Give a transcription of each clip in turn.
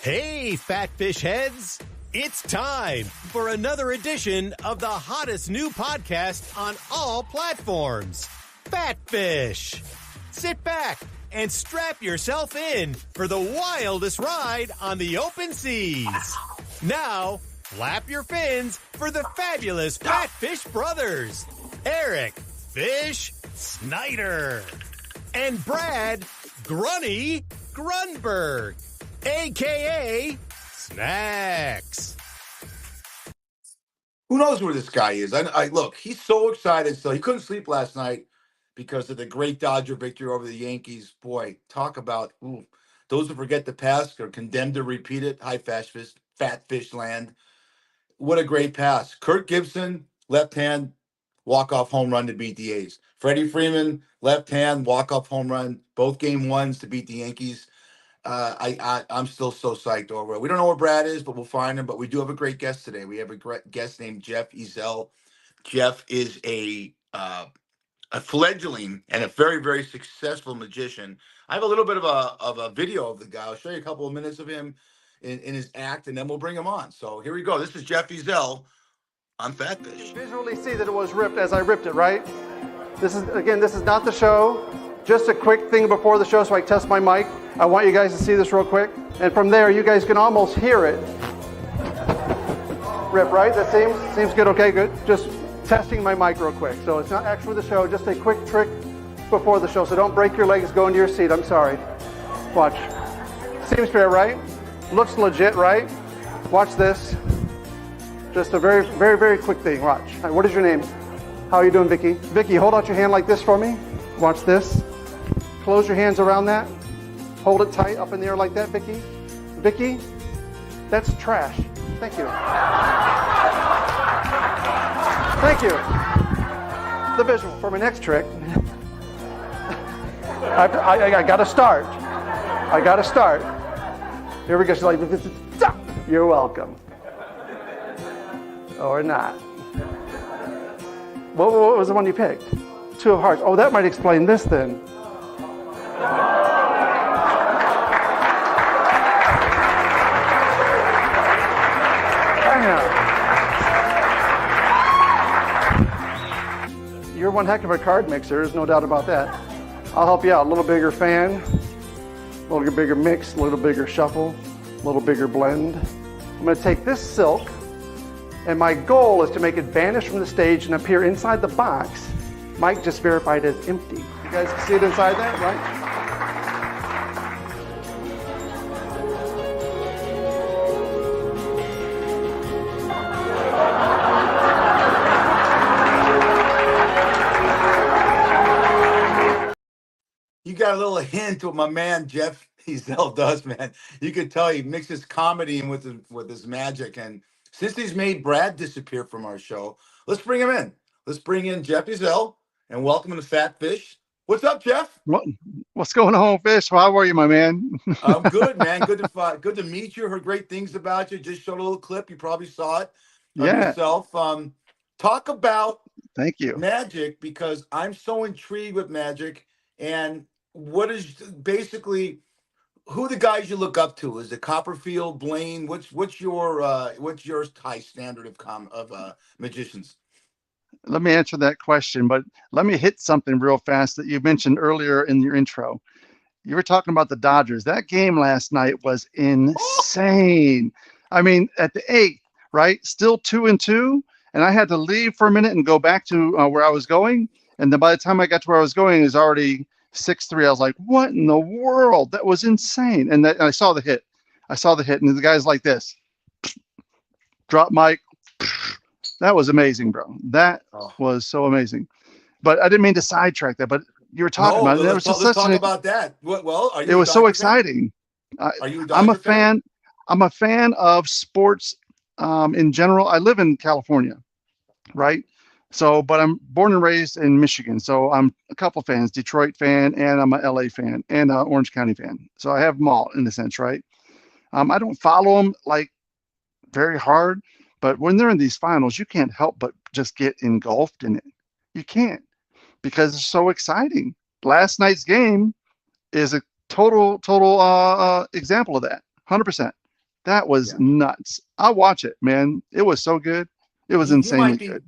Hey, fat fish heads! It's time for another edition of the hottest new podcast on all platforms, Fat Fish. Sit back and strap yourself in for the wildest ride on the open seas. Now, flap your fins for the fabulous Fat Fish brothers, Eric Fish Snyder and Brad Grunny Grunberg, a.k.a. Snacks. Who knows where this guy is? I look, he's so excited. So he couldn't sleep last night because of the great Dodger victory over the Yankees. Boy, talk about those who forget the past are condemned to repeat it. Hi, fat fish land. What a great pass. Kurt Gibson, left hand, walk-off home run to beat the A's. Freddie Freeman, left hand, walk-off home run, both game ones to beat the Yankees. I'm still so psyched over it. We don't know where Brad is, but we'll find him. But we do have a great guest today. We have a great guest named Jeff Ezell. Jeff is a fledgling and a very, very successful magician. I have a little bit of a video of the guy. I'll show you a couple of minutes of him in his act, and then we'll bring him on. So here we go. This is Jeff Ezell on Fat Fish. Visually see that it was ripped as I ripped it, right? This is not the show. Just a quick thing before the show so I test my mic. I want you guys to see this real quick. And from there, you guys can almost hear it rip, right? That seems good. Okay, good. Just testing my mic real quick. So it's not actually the show, just a quick trick before the show. So don't break your legs, go into your seat. I'm sorry. Watch. Seems fair, right? Looks legit, right? Watch this. Just a very, very, very quick thing. Watch. All right, what is your name? How are you doing, Vicky? Vicky, hold out your hand like this for me. Watch this. Close your hands around that. Hold it tight up in the air like that, Vicky. Vicky, that's trash. Thank you. Thank you. The visual for my next trick. I got to start. I got to start. Here we go. She's like, you're welcome. Or not. What was the one you picked? Two of hearts. Oh, that might explain this then. You're one heck of a card mixer, there's no doubt about that. I'll help you out. A little bigger fan, a little bigger mix, a little bigger shuffle, a little bigger blend. I'm going to take this silk, and my goal is to make it vanish from the stage and appear inside the box. Mike just verified it's empty. You guys can see it inside that, right? You got a little hint what my man Jeff Ezell does, man. You can tell he mixes comedy in with his magic. And since he's made Brad disappear from our show, let's bring him in. Let's bring in Jeff Ezell and welcome him to Fat Fish. What's up, Jeff? What's going on, Fish? How are you, my man? I'm good, man. Good to meet you. Heard great things about you. Just showed a little clip. You probably saw it of yourself. Talk about Thank you. magic, because I'm so intrigued with magic. And what is basically who the guys you look up to? Is it Copperfield, Blaine? What's your high standard of magicians? Let me answer that question, but let me hit something real fast that you mentioned earlier in your intro. You were talking about the Dodgers. That game last night was insane. I mean, at the 8th, right? Still 2-2, and I had to leave for a minute and go back to where I was going. And then by the time I got to where I was going, it was already 6-3. I was like, what in the world? That was insane. And I saw the hit. And the guy's like this. Drop mic. That was amazing, bro. That was so amazing. But I didn't mean to sidetrack that, but you were talking about it. Let's talk about that. Well, it was so exciting. Are you a Dodger I'm a fan? I'm a fan of sports in general. I live in California, right? So, but I'm born and raised in Michigan. So I'm a couple fans, Detroit fan, and I'm a LA fan and Orange County fan. So I have them all in a sense, right? I don't follow them like very hard, but when they're in these finals, you can't help but just get engulfed in it. You can't, because it's so exciting. Last night's game is a total example of that. 100%. That was Yeah. nuts. I'll watch it, man. It was so good. It was You might insanely be, good.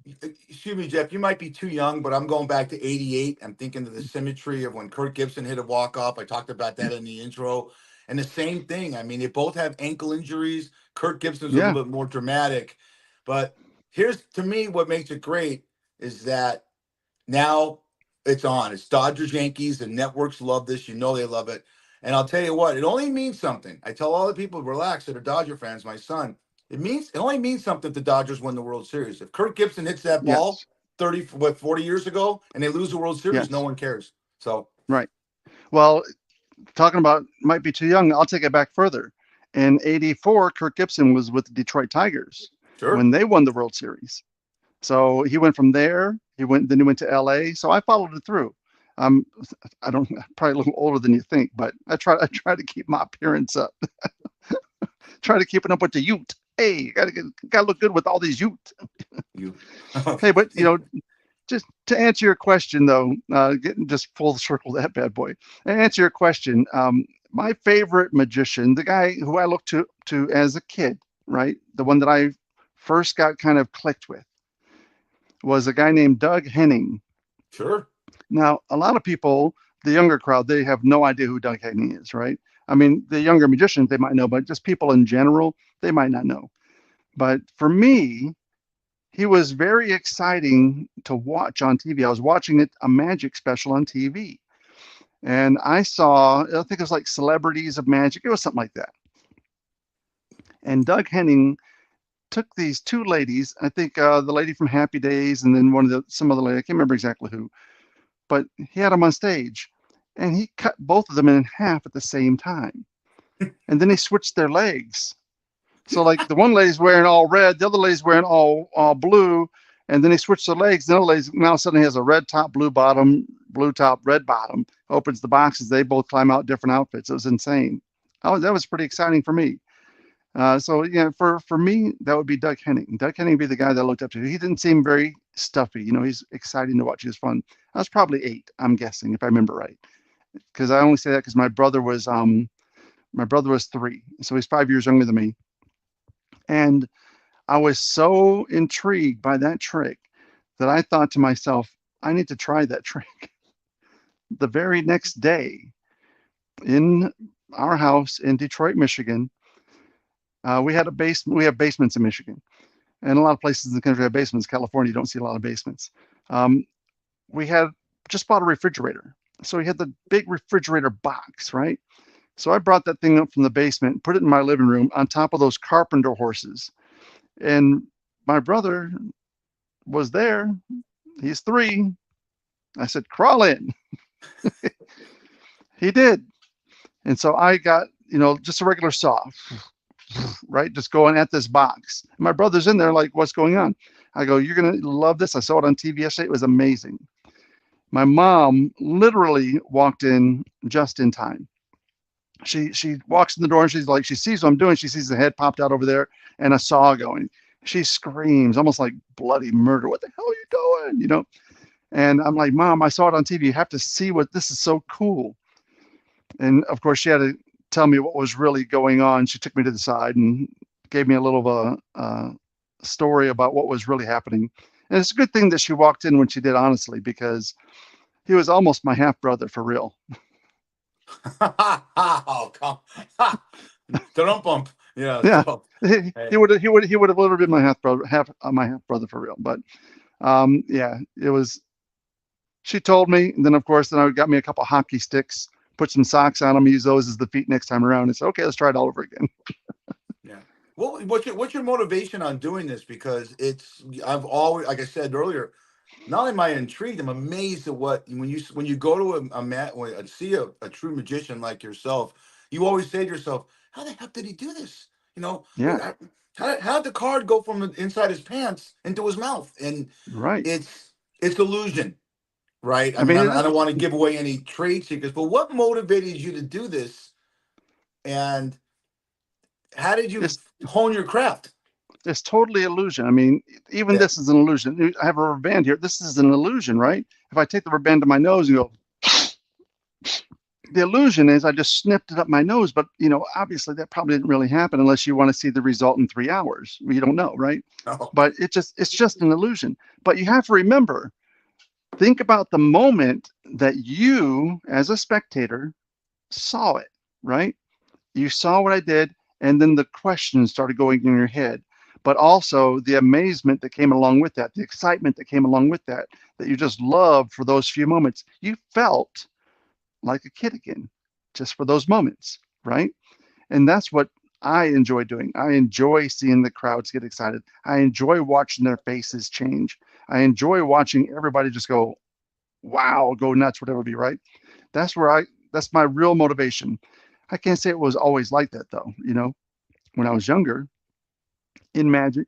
excuse me, Jeff, you might be too young, but I'm going back to 88. I'm thinking of the symmetry of when Kurt Gibson hit a walk-off. I talked about that in the intro. And the same thing. I mean, they both have ankle injuries. Kurt Gibson's a Yeah, little bit more dramatic. But here's, to me, what makes it great is that now it's on. It's Dodgers Yankees. The networks love this. You know they love it. And I'll tell you what, it only means something. I tell all the people, relax, that are Dodger fans, my son. It only means something if the Dodgers win the World Series. If Kirk Gibson hits that ball yes, 40 years ago and they lose the World Series, no yes, one cares. So right. Well, talking about might be too young, I'll take it back further. In '84, Kirk Gibson was with the Detroit Tigers sure. when they won the World Series. So he went from there. Then he went to LA. So I followed it through. Um, I don't probably a little older than you think, but I try to keep my appearance up. Try to keep it up with the Ute. Hey, gotta look good with all these Ute. You Hey, but okay. just to answer your question though, getting just full circle that bad boy. And answer your question, my favorite magician, the guy who I looked to as a kid, right, the one that I first got kind of clicked with, was a guy named Doug Henning. Sure. Now, a lot of people, the younger crowd, they have no idea who Doug Henning is, right? I mean, the younger magicians they might know, but just people in general, they might not know. But for me, he was very exciting to watch on TV. I was watching a magic special on TV, and I think it was like Celebrities of Magic. It was something like that. And Doug Henning took these two ladies. I think the lady from Happy Days, and then some other lady. I can't remember exactly who, but he had them on stage, and he cut both of them in half at the same time, and then he switched their legs. So like the one lady's wearing all red, the other lady's wearing all blue, and then he switched the legs. The other lady's now suddenly has a red top, blue bottom, blue top, red bottom. Opens the boxes. They both climb out different outfits. It was insane. Oh, that was pretty exciting for me. So yeah, for me, that would be Doug Henning. Doug Henning would be the guy that I looked up to. He didn't seem very stuffy. He's exciting to watch. He was fun. I was probably 8, I'm guessing, if I remember right. Because I only say that because my brother was 3, so he's 5 years younger than me. And I was so intrigued by that trick that I thought to myself, I need to try that trick. The very next day, in our house in Detroit, Michigan, we had a basement. We have basements in Michigan, and a lot of places in the country have basements. California, you don't see a lot of basements. Um, we had just bought a refrigerator, so we had the big refrigerator box, right? So I brought that thing up from the basement, put it in my living room on top of those carpenter horses, and my brother was there. He's 3. I said, crawl in. He did. And so I got, just a regular saw, right? Just going at this box. And my brother's in there like, what's going on? I go, you're going to love this. I saw it on TV yesterday. It was amazing. My mom literally walked in just in time. She walks in the door and she's like, she sees what I'm doing. She sees the head popped out over there and a saw going. She screams almost like bloody murder. What the hell are you doing? And I'm like, Mom, I saw it on TV. You have to see what this is so cool. And of course, she had to tell me what was really going on. She took me to the side and gave me a little of a story about what was really happening. And it's a good thing that she walked in when she did, honestly, because he was almost my half brother for real. Oh, come. Don't bump. Yeah. Yeah, So, he hey, he would have literally been my half brother for real. But yeah, it was. She told me, and then of course, then I got me a couple hockey sticks, put some socks on them, use those as the feet next time around. And said, okay, let's try it all over again. yeah. What's your motivation on doing this? Because I've always, like I said earlier, not only am I intrigued, I'm amazed at when you go to see a true magician like yourself, you always say to yourself, how the heck did he do this? You know, Yeah, how did the card go from inside his pants into his mouth? And right. it's illusion, right? I I mean, mean, I don't want to give away any trade secrets, but what motivated you to do this? And how did you it's hone your craft? it's totally illusion. I mean, even Yeah. this is an illusion. I have a rubber band here. This is an illusion, right? If I take the rubber band to my nose and go, the illusion is I just snipped it up my nose, but obviously that probably didn't really happen unless you want to see the result in 3 hours. You don't know, right? Oh, But it's just an illusion. But you have to remember, think about the moment that you, as a spectator, saw it, right? You saw what I did, and then the questions started going in your head. But also the amazement that came along with that, the excitement that came along with that you just loved for those few moments. You felt like a kid again, just for those moments, right? And that's what I enjoy doing. I enjoy seeing the crowds get excited. I enjoy watching their faces change. I enjoy watching everybody just go, wow, go nuts, whatever it be, right? That's where that's my real motivation. I can't say it was always like that though. When I was younger in Magic,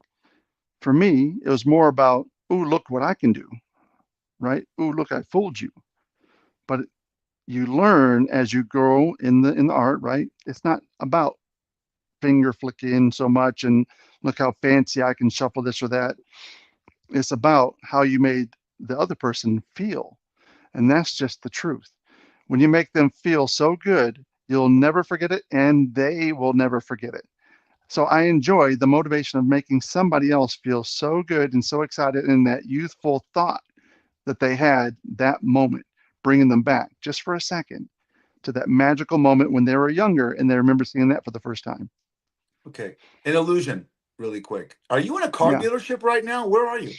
for me, it was more about, ooh, look what I can do, right? Ooh, look, I fooled you. But you learn as you grow in the art, right? It's not about finger flicking so much and look how fancy I can shuffle this or that. It's about how you made the other person feel. And that's just the truth. When you make them feel so good, you'll never forget it and they will never forget it. So I enjoy the motivation of making somebody else feel so good and so excited in that youthful thought that they had that moment, bringing them back just for a second to that magical moment when they were younger and they remember seeing that for the first time. okay. An illusion, really quick. Are you in a car Yeah. dealership right now? Where are you?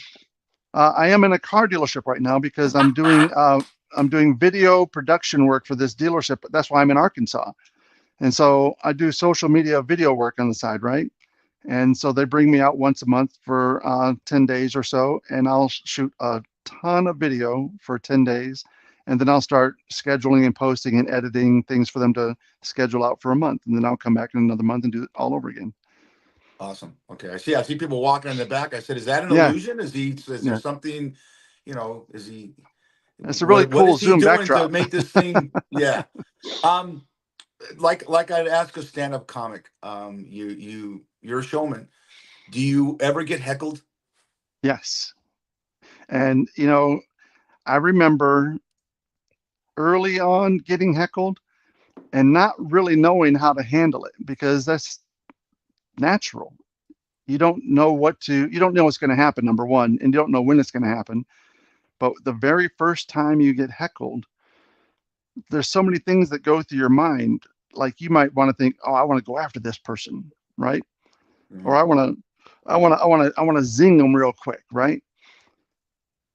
I am in a car dealership right now because I'm doing video production work for this dealership. That's why I'm in Arkansas. And so I do social media video work on the side, right? And so they bring me out once a month for 10 days or so, and I'll shoot a ton of video for 10 days. And then I'll start scheduling and posting and editing things for them to schedule out for a month. And then I'll come back in another month and do it all over again. Awesome. Okay. I see people walking in the back. I said, is that an Yeah, illusion? Is there yeah. something, is he, It's a really what cool is he Zoom doing to backdrop. make this thing? Yeah. Um, like I'd ask a stand-up comic, you're a showman. Do you ever get heckled? Yes. And, I remember early on getting heckled and not really knowing how to handle it because that's natural. You don't know what's going to happen, number one, and you don't know when it's going to happen. But the very first time you get heckled, there's so many things that go through your mind. Like you might want to think, oh, I want to go after this person, right? Or Mhm. I want to zing them real quick, right?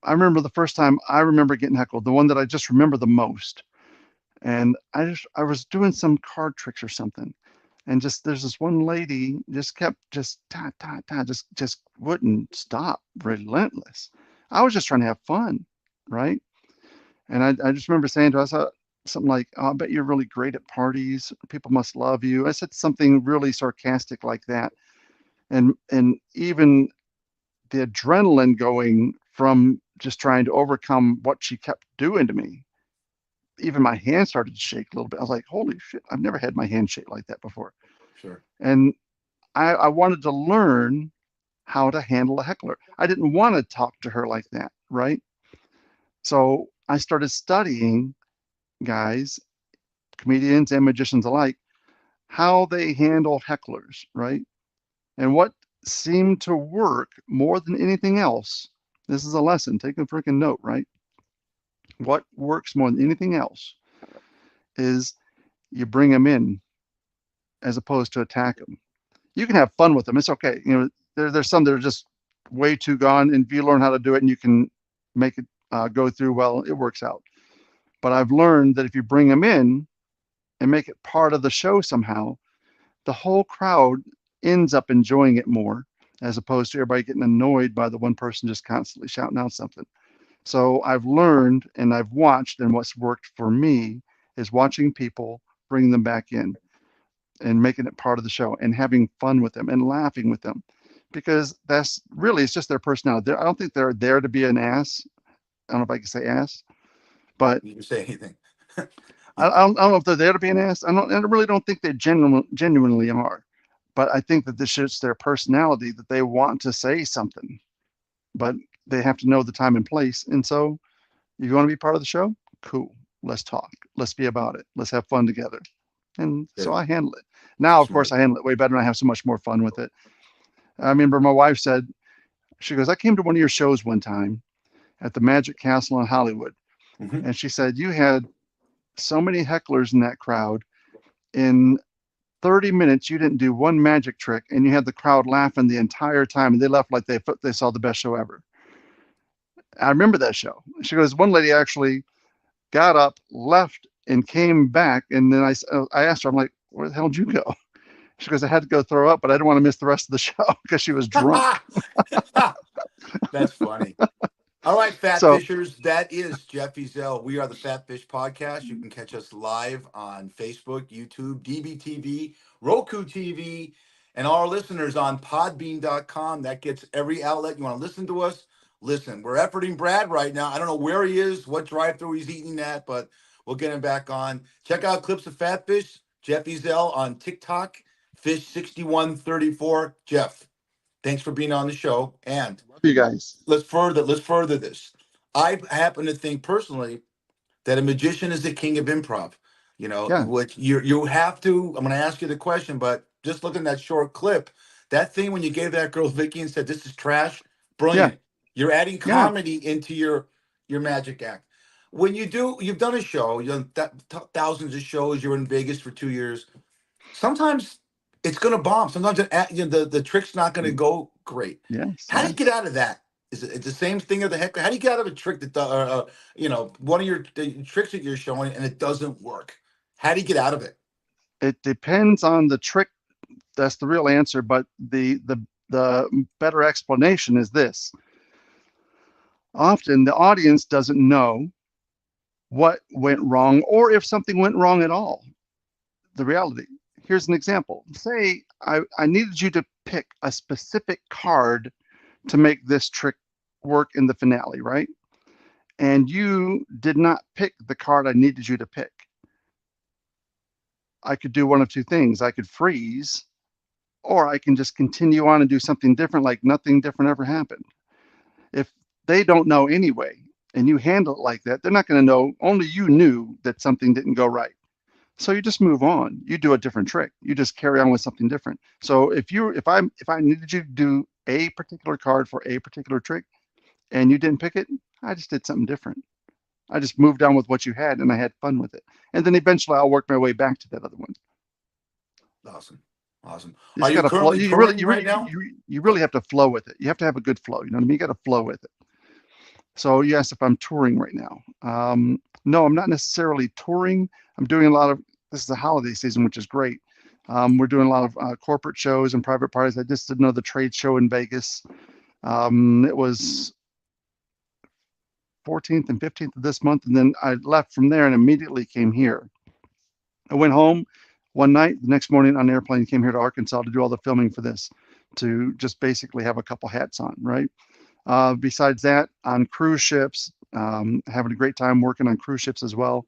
I remember the first time I remember getting heckled, the one that I just remember the most. And I was doing some card tricks or something. And just there's this one lady just kept just ta ta ta just wouldn't stop, relentless. I was just trying to have fun, right? And I just remember saying to us something like, oh, I bet you're really great at parties. People must love you. I said something really sarcastic like that. And even the adrenaline going from just trying to overcome what she kept doing to me, even my hand started to shake a little bit. I was like, holy shit, I've never had my hand shake like that before. Sure. And I wanted to learn how to handle a heckler. I didn't want to talk to her like that, right? So I started studying guys, comedians and magicians alike, how they handle hecklers, right? And what seemed to work more than anything else. This is a lesson. Take a freaking note, right? What works more than anything else is you bring them in as opposed to attack them. You can have fun with them. It's okay. There's some that are just way too gone, and if you learn how to do it and you can make it go through well, it works out. But I've learned that if you bring them in and make it part of the show somehow, the whole crowd ends up enjoying it more, as opposed to everybody getting annoyed by the one person just constantly shouting out something. So I've learned and I've watched, and what's worked for me is watching people bring them back in and making it part of the show and having fun with them and laughing with them, because that's really, it's just their personality. I don't think they're there to be an ass. I don't know if I can say ass, but You can say anything. I don't know if they're there to be an ass. I really don't think they genuinely are. But I think that this is their personality, that they want to say something, but they have to know the time and place. And so, you want to be part of the show? Cool. Let's talk. Let's be about it. Let's have fun together. And so Good. I handle it. Now, of course, Smart. I handle it way better and I have so much more fun with it. I remember my wife said, she goes, I came to one of your shows one time at the Magic Castle in Hollywood. Hmm. And she said, you had so many hecklers in that crowd. In 30 minutes, you didn't do one magic trick and you had the crowd laughing the entire time. And they left like they saw the best show ever. I remember that show. She goes, one lady actually got up, left, and came back. And then I asked her, I'm like, where the hell did you go? She goes, I had to go throw up, but I didn't want to miss the rest of the show because she was drunk. That's funny. All right, Fat So, Fishers, that is Jeff Ezell. We are the Fat Fish Podcast. You can catch us live on Facebook, YouTube, DBTV, Roku TV, and all our listeners on podbean.com. That gets every outlet. You want to listen to us? Listen, we're efforting Brad right now. I don't know where he is, what drive-through he's eating at, but we'll get him back on. Check out clips of Fat Fish, Jeff Ezell on TikTok, Fish6134. Jeff, thanks for being on the show. And love you guys. let's further this. I happen to think personally that a magician is the king of improv. You know, Yeah, what you have to. I'm going to ask you the question, but just looking at that short clip, that thing when you gave that girl Vicky and said this is trash, yeah, brilliant. You're adding yeah. comedy into your magic act. When you've done a show, you've done thousands of shows. You're in Vegas for 2 years. Sometimes it's going to bomb. Sometimes the trick's not going to go great. Yes, How do you get yes. out of that? Is it the same thing of the heckler? How do you get out of a trick that one of the tricks that you're showing and it doesn't work? How do you get out of it? It depends on the trick. That's the real answer. But the better explanation is this. Often the audience doesn't know what went wrong or if something went wrong at all. The reality. Here's an example. Say I needed you to pick a specific card to make this trick work in the finale, right? And you did not pick the card I needed you to pick. I could do one of two things. I could freeze, or I can just continue on and do something different, like nothing different ever happened. If they don't know anyway, and you handle it like that, they're not going to know. Only you knew that something didn't go right. So you just move on. You do a different trick. You just carry on with something different. So if I needed you to do a particular card for a particular trick and you didn't pick it, I just did something different. I just moved on with what you had and I had fun with it. And then eventually I'll work my way back to that other one. Awesome, awesome. You Are just got you to flow. currently touring right now? You really have to flow with it. You have to have a good flow. You know what I mean? You got to flow with it. So you asked if I'm touring right now. No, I'm not necessarily touring. I'm doing a lot of. This is the holiday season, which is great. We're doing a lot of corporate shows and private parties. I just did another trade show in Vegas. It was 14th and 15th of this month, and then I left from there and immediately came here. I went home one night. The next morning on an airplane, came here to Arkansas to do all the filming for this, to just basically have a couple hats on, right? Besides that, on cruise ships, having a great time working on cruise ships as well.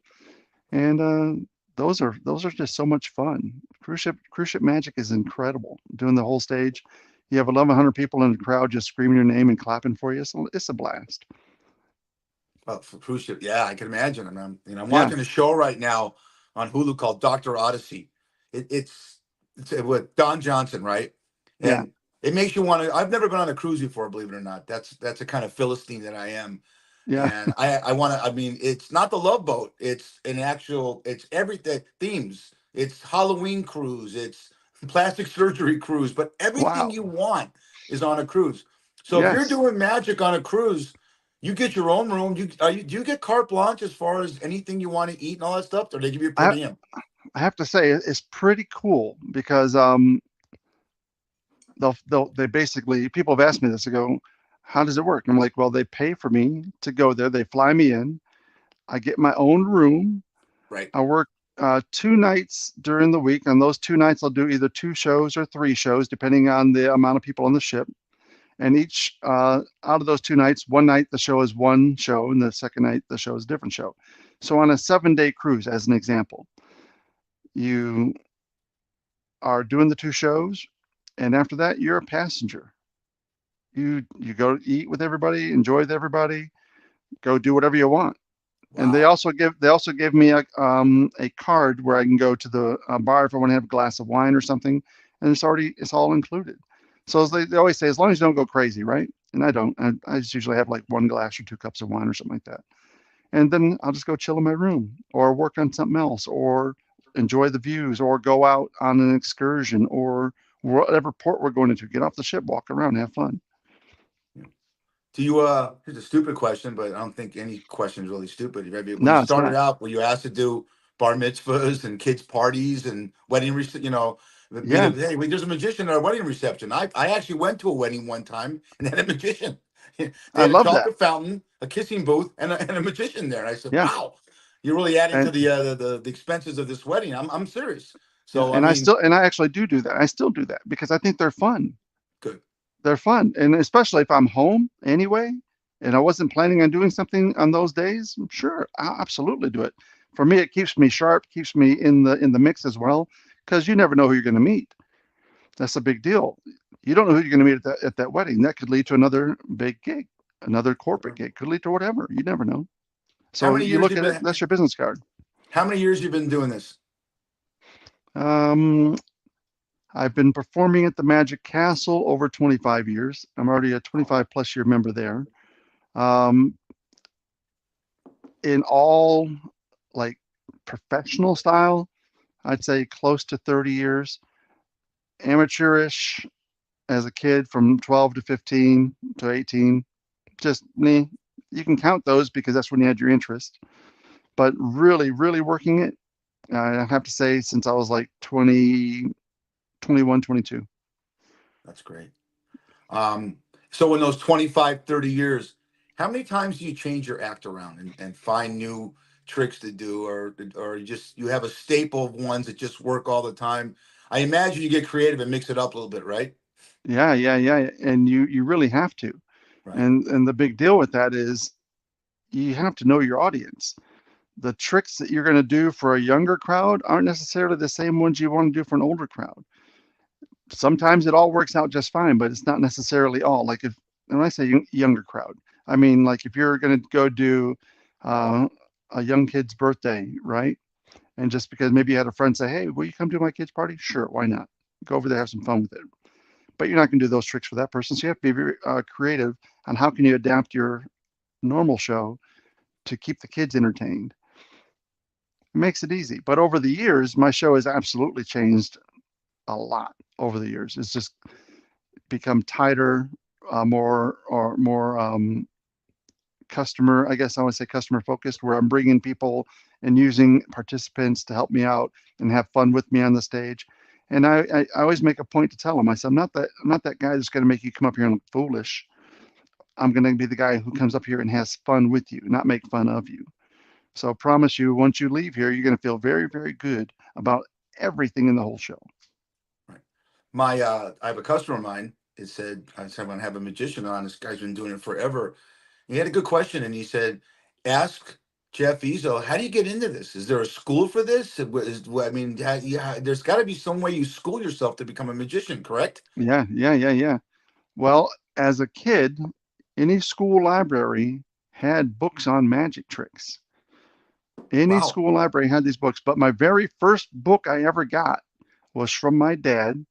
And those are just so much fun. Cruise ship magic is incredible. Doing the whole stage, you have 1,100 people in the crowd just screaming your name and clapping for you. So it's a blast. Oh, for cruise ship, yeah, I can imagine. And I'm Yeah, watching a show right now on Hulu called Doctor Odyssey. It's with Don Johnson, right? yeah, And it makes you want to. I've never been on a cruise before, believe it or not. That's a kind of philistine that I am, yeah. and I want to. I mean, it's not the Love Boat. It's an actual. It's everything themes. It's Halloween cruise. It's plastic surgery cruise. But everything Wow. you want is on a cruise. So if you're Yes. doing magic on a cruise, you get your own room. Do you get carte blanche as far as anything you want to eat and all that stuff, or they give you per I diem? I have to say it's pretty cool because they basically, people have asked me this. I go, how does it work? I'm like, well, they pay for me to go there. They fly me in. I get my own room. Right. I work 2 nights during the week. On those 2 nights, I'll do either 2 shows or 3 shows, depending on the amount of people on the ship. And each out of those 2 nights, one night the show is one show, and the second night the show is a different show. So on a 7-day cruise, as an example, you are doing the 2 shows, and after that, you're a passenger. You go eat with everybody, enjoy with everybody, go do whatever you want. And Wow. they also give me a card where I can go to the bar if I want to have a glass of wine or something, and it's all included. So as they always say, as long as you don't go crazy, right? And I don't. I just usually have like one glass or two cups of wine or something like that, and then I'll just go chill in my room or work on something else or enjoy the views or go out on an excursion or whatever port we're going into. Get off the ship, walk around, have fun. Yeah. Do you here's a stupid question, but I don't think any question is really stupid. Maybe when you No, it's started not. out, were you asked to do bar mitzvahs and kids parties and Yeah, hey, there's a magician at a wedding reception. I actually went to a wedding one time and had a magician. They I had a love that. chocolate fountain, a kissing booth, and a magician there. And I said, Yeah, "Wow, you're really adding to and the expenses of this wedding." I'm serious. yeah, So I mean, and I actually do that. I still do that because I think they're fun. good. They're fun, and especially if I'm home anyway, and I wasn't planning on doing something on those days. Sure, I'll absolutely do it. For me, it keeps me sharp, keeps me in the mix as well, because you never know who you're going to meet. That's a big deal. You don't know who you're going to meet at that wedding. That could lead to another big gig, another corporate gig. Could lead to whatever. You never know. How So many you years look you at it. been? That's your business card. How many years you been doing this? Um, I've been performing at the Magic Castle over 25 years. I'm already a 25 plus year member there. Um, in all like professional style, I'd say close to 30 years. Amateurish as a kid from 12 to 15 to 18. Just me. You can count those because that's when you had your interest. But really, really working it, I have to say, since I was like 20, 21, 22. That's great. Um, so in those 25, 30 years, how many times do you change your act around and find new tricks to do or just you have a staple of ones that just work all the time? I imagine you get creative and mix it up a little bit, right? Yeah, yeah, yeah. And you really have to. Right. And the big deal with that is you have to know your audience. The tricks that you're going to do for a younger crowd aren't necessarily the same ones you want to do for an older crowd. Sometimes it all works out just fine, but it's not necessarily all. Like if when I say younger crowd, I mean like if you're going to go do uh, a young kid's birthday, right? And just because maybe you had a friend say, "Hey, will you come to my kid's party?" Sure, why not? Go over there, have some fun with it. But you're not going to do those tricks for that person. So you have to be very creative on how can you adapt your normal show to keep the kids entertained. It makes it easy. But over the years, my show has absolutely changed a lot over the years. It's just become tighter, more customer, I guess I would say customer focused, where I'm bringing people and using participants to help me out and have fun with me on the stage. And I always make a point to tell them, I said, I'm not that guy that's going to make you come up here and look foolish. I'm going to be the guy who comes up here and has fun with you, not make fun of you. So I promise you, once you leave here, you're going to feel very, very good about everything in the whole show. Right. I have a customer of mine. It said I said I'm gonna have a magician on. This guy's been doing it forever. He had a good question, and he said, "Ask Jeff Ezell, how do you get into this? Is there a school for this? I mean, yeah, there's got to be some way you school yourself to become a magician, correct?" Yeah, yeah, yeah, yeah. Well, as a kid, any school library had books on magic tricks. Any Wow. school library had these books, but my very first book I ever got was from my dad.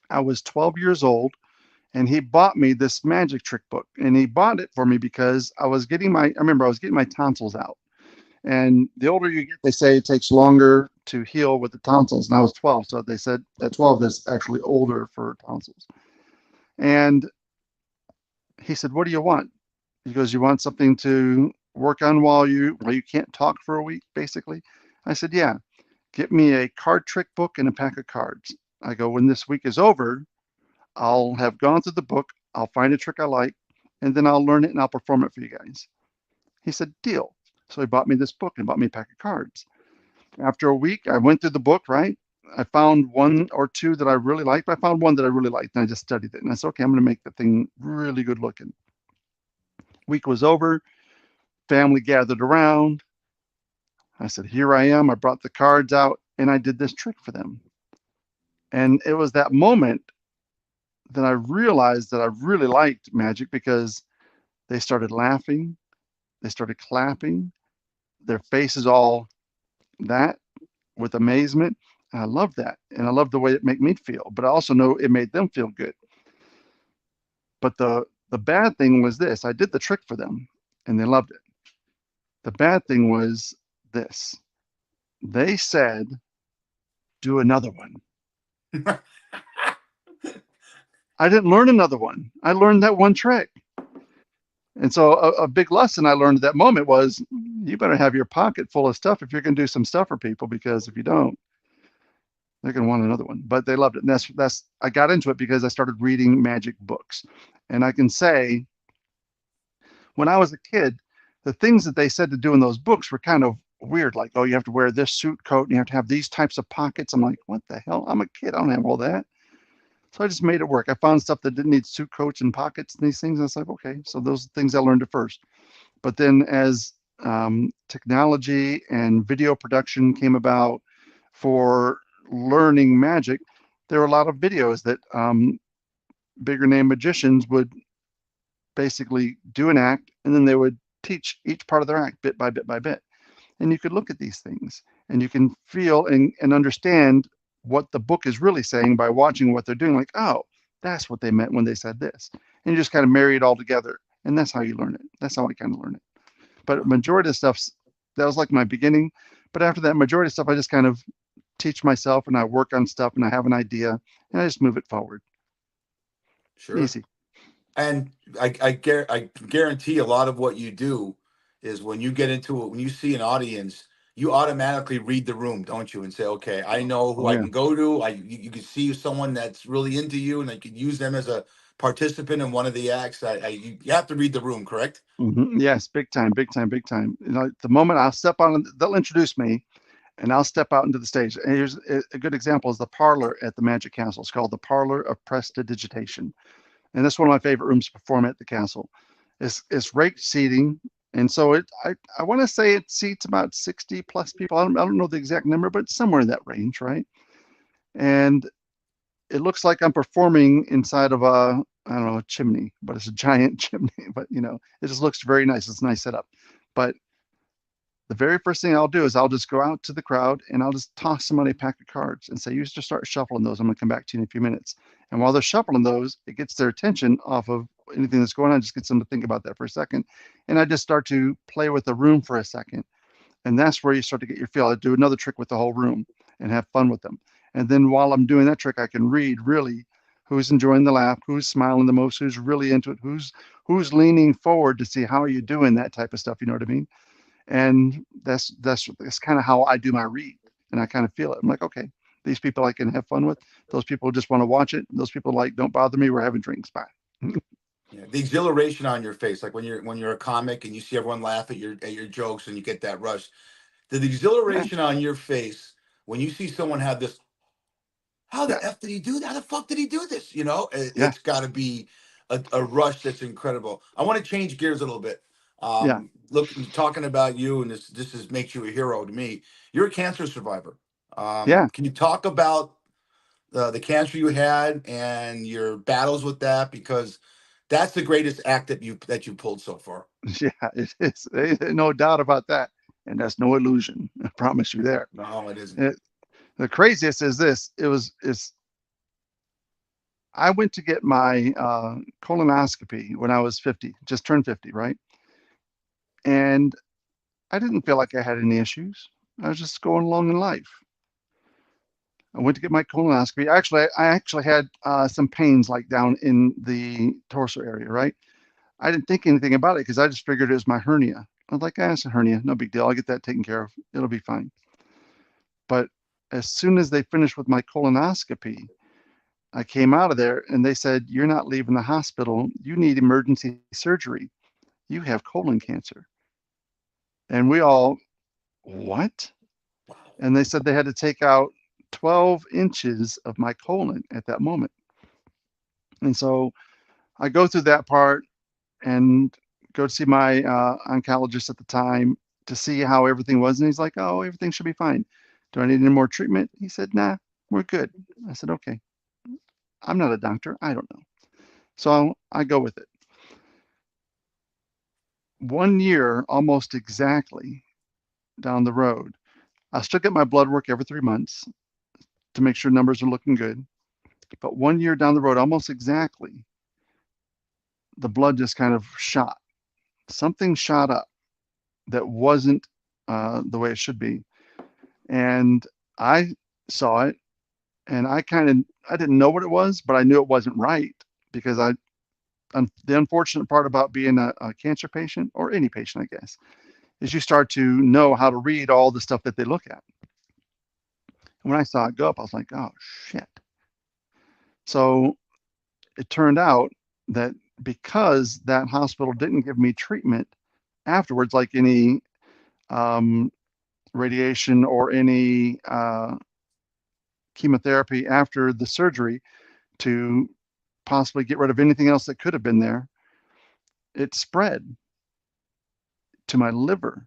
I was 12 years old, and he bought me this magic trick book. And he bought it for me because I remember I was getting my tonsils out. And the older you get, they say it takes longer to heal with the tonsils. And I was 12, so they said at 12 that's actually older for tonsils. And he said, "What do you want?" He goes, "You want something to work on while you can't talk for a week, basically?" I said, "Yeah, get me a card trick book and a pack of cards." I go, "When this week is over, I'll have gone through the book, I'll find a trick I like, and then I'll learn it and I'll perform it for you guys." He said, "Deal." So he bought me this book and bought me a pack of cards. After a week, I went through the book, right? I found one or two that I really liked. I found one that I really liked, and I just studied it. And I said, "Okay, I'm going to make the thing really good looking." Week was over, family gathered around. I said, "Here I am." I brought the cards out and I did this trick for them. And it was that moment that I realized that I really liked magic because they started laughing, they started clapping, their faces all that with amazement. I love that. And I love the way it made me feel, but I also know it made them feel good. But the bad thing was this. I did the trick for them and they loved it. The bad thing was this. They said, do another one. I didn't learn another one. I learned that one trick. And so a big lesson I learned at that moment was you better have your pocket full of stuff if you're going to do some stuff for people, because if you don't, they're going to want another one. But they loved it. And that's I got into it because I started reading magic books. And I can say when I was a kid, the things that they said to do in those books were kind of weird. Like, oh, you have to wear this suit coat and you have to have these types of pockets. I'm like, what the hell? I'm a kid. I don't have all that. So I just made it work. I found stuff that didn't need suit coats and pockets and these things. I was like, okay, so those are things I learned at first. But then as technology and video production came about for learning magic, there were a lot of videos that bigger name magicians would basically do an act and then they would teach each part of their act bit by bit by bit. And you could look at these things and you can feel and understand what the book is really saying by watching what they're doing. Like, oh, that's what they meant when they said this. And you just kind of marry it all together. And that's how you learn it. That's how I kind of learn it. But majority of stuff, that was like my beginning. But after that, majority of stuff, I just kind of teach myself and I work on stuff and I have an idea and I just move it forward. Sure. Easy. And I guarantee a lot of what you do is when you get into it, when you see an audience, you automatically read the room, don't you? And say, okay, I know who Oh, I yeah. can go to. You can see someone that's really into you, and I could use them as a participant in one of the acts. You have to read the room, correct? Yes, big time, big time, big time. You know, the moment I'll step on, they'll introduce me and I'll step out into the stage. And here's a good example is the parlor at the Magic Castle. It's called the Parlor of Prestidigitation. And that's one of my favorite rooms to perform at the castle. It's raked seating. And so I want to say it seats about 60 plus people. I don't know the exact number, but somewhere in that range, right? And it looks like I'm performing inside of I don't know, a chimney, but it's a giant chimney. But you know, it just looks very nice. It's a nice setup. But the very first thing I'll do is I'll just go out to the crowd and I'll just toss somebody a pack of cards and say, you just start shuffling those. I'm going to come back to you in a few minutes. And while they're shuffling those, it gets their attention off of anything that's going on, just gets them to think about that for a second. And I just start to play with the room for a second. And that's where you start to get your feel. I do another trick with the whole room and have fun with them. And then while I'm doing that trick, I can read really who's enjoying the laugh, who's smiling the most, who's really into it, who's leaning forward to see how are you doing, that type of stuff. You know what I mean? And that's kind of how I do my read, and I kind of feel it. I'm like, okay, these people I can have fun with. Those people just want to watch it. Those people like, don't bother me. We're having drinks. Bye. Yeah, the exhilaration on your face, like when you're a comic and you see everyone laugh at your jokes and you get that rush. The Yeah, exhilaration on your face when you see someone have this, how yeah, the F did he do that? How the fuck did he do this? You know, yeah, it's got to be a rush that's incredible. I want to change gears a little bit. yeah, Look, talking about you, and this is makes you a hero to me. You're a cancer survivor. yeah, Can you talk about the cancer you had and your battles with that? Because that's the greatest act that you pulled so far. yeah. It is. No doubt about that. And that's no illusion. I promise you there. No, it isn't. It, the craziest is this. It's I went to get my colonoscopy when I was 50, just turned 50, right? And I didn't feel like I had any issues. I was just going along in life. I went to get my colonoscopy. I actually had some pains like down in the torso area, right? I didn't think anything about it because I just figured it was my hernia. I was like, it's a hernia, no big deal. I'll get that taken care of. It'll be fine. But as soon as they finished with my colonoscopy, I came out of there and they said, you're not leaving the hospital. You need emergency surgery. You have colon cancer. And we all, what? And they said they had to take out 12 inches of my colon at that moment. And so I go through that part and go to see my oncologist at the time to see how everything was. And he's like, oh, everything should be fine. Do I need any more treatment? He said, nah, we're good. I said, okay. I'm not a doctor. I don't know. So I go with it. 1 year, almost exactly, down the road. I still get my blood work every 3 months to make sure numbers are looking good. But 1 year down the road, almost exactly, the blood just kind of shot. Something shot up that wasn't the way it should be. And I saw it, and I didn't know what it was, but I knew it wasn't right because the unfortunate part about being a cancer patient, or any patient, I guess, is you start to know how to read all the stuff that they look at. And when I saw it go up, I was like, oh shit. So it turned out that because that hospital didn't give me treatment afterwards, like any um, radiation or any chemotherapy after the surgery to possibly get rid of anything else that could have been there, it spread to my liver.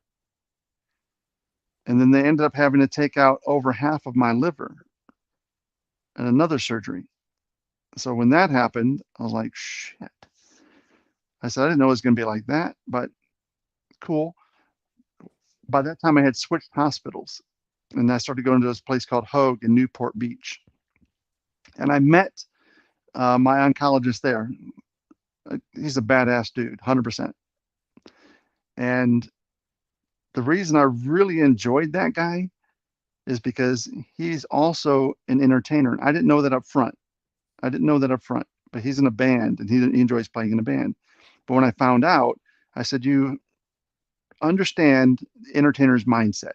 And then they ended up having to take out over half of my liver and another surgery. So when that happened, I was like, shit. I said, I didn't know it was going to be like that, but cool. By that time, I had switched hospitals, and I started going to this place called Hoag in Newport Beach. And I met my oncologist there. He's a badass dude, 100%. And the reason I really enjoyed that guy is because he's also an entertainer. I didn't know that up front. But he's in a band, and he enjoys playing in a band. But when I found out, I said, you understand the entertainer's mindset.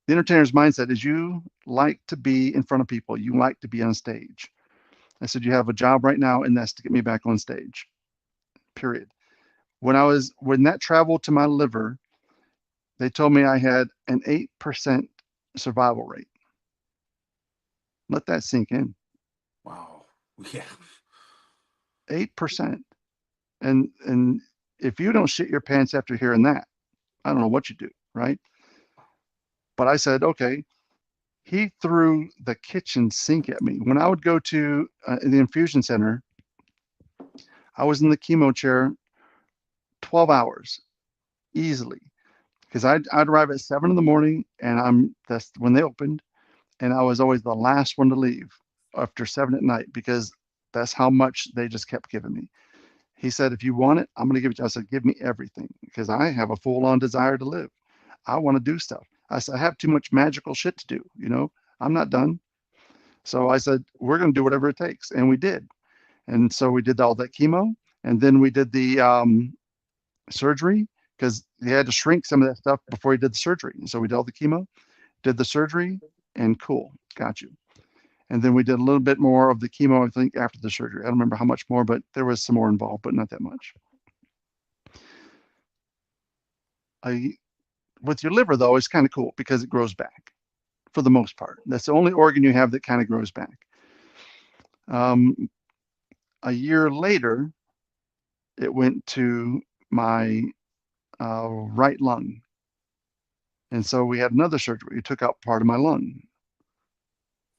The entertainer's mindset is you like to be in front of people. You like to be on stage. I said, you have a job right now, and that's to get me back on stage, period. When that traveled to my liver, they told me I had an 8% survival rate. Let that sink in. Wow. Yeah. 8%. And if you don't shit your pants after hearing that, I don't know what you do, right? But I said, okay. He threw the kitchen sink at me. When I would go to the infusion center, I was in the chemo chair 12 hours easily because I'd arrive at 7 in the morning, and that's when they opened, and I was always the last one to leave after 7 at night because that's how much they just kept giving me. He said, if you want it, I'm going to give it to you. I said, give me everything because I have a full-on desire to live. I want to do stuff. I said, I have too much magical shit to do. I'm not done. So I said, we're going to do whatever it takes. And we did. And so we did all that chemo. And then we did the surgery because he had to shrink some of that stuff before he did the surgery. And so we did all the chemo, did the surgery, and cool, got you. And then we did a little bit more of the chemo, I think, after the surgery. I don't remember how much more, but there was some more involved, but not that much. With your liver, though, it's kind of cool because it grows back for the most part. That's the only organ you have that kind of grows back. A year later, it went to my right lung. And so we had another surgery. We took out part of my lung.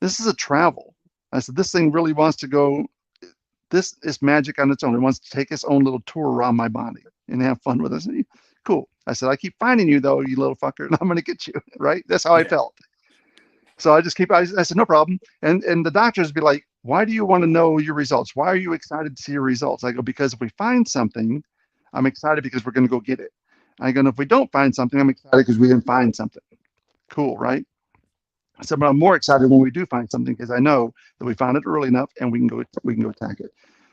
This is a travel. I said, this thing really wants to go. This is magic on its own. It wants to take its own little tour around my body and have fun with us. Cool. I said, I keep finding you, though, you little fucker, and I'm going to get you. Right? That's how I felt. So I said, no problem. And the doctors would be like, why do you want to know your results? Why are you excited to see your results? I go, because if we find something, I'm excited because we're going to go get it. I go, and if we don't find something, I'm excited because we didn't find something. Cool, right? I said, but I'm more excited when we do find something because I know that we found it early enough and we can go attack it.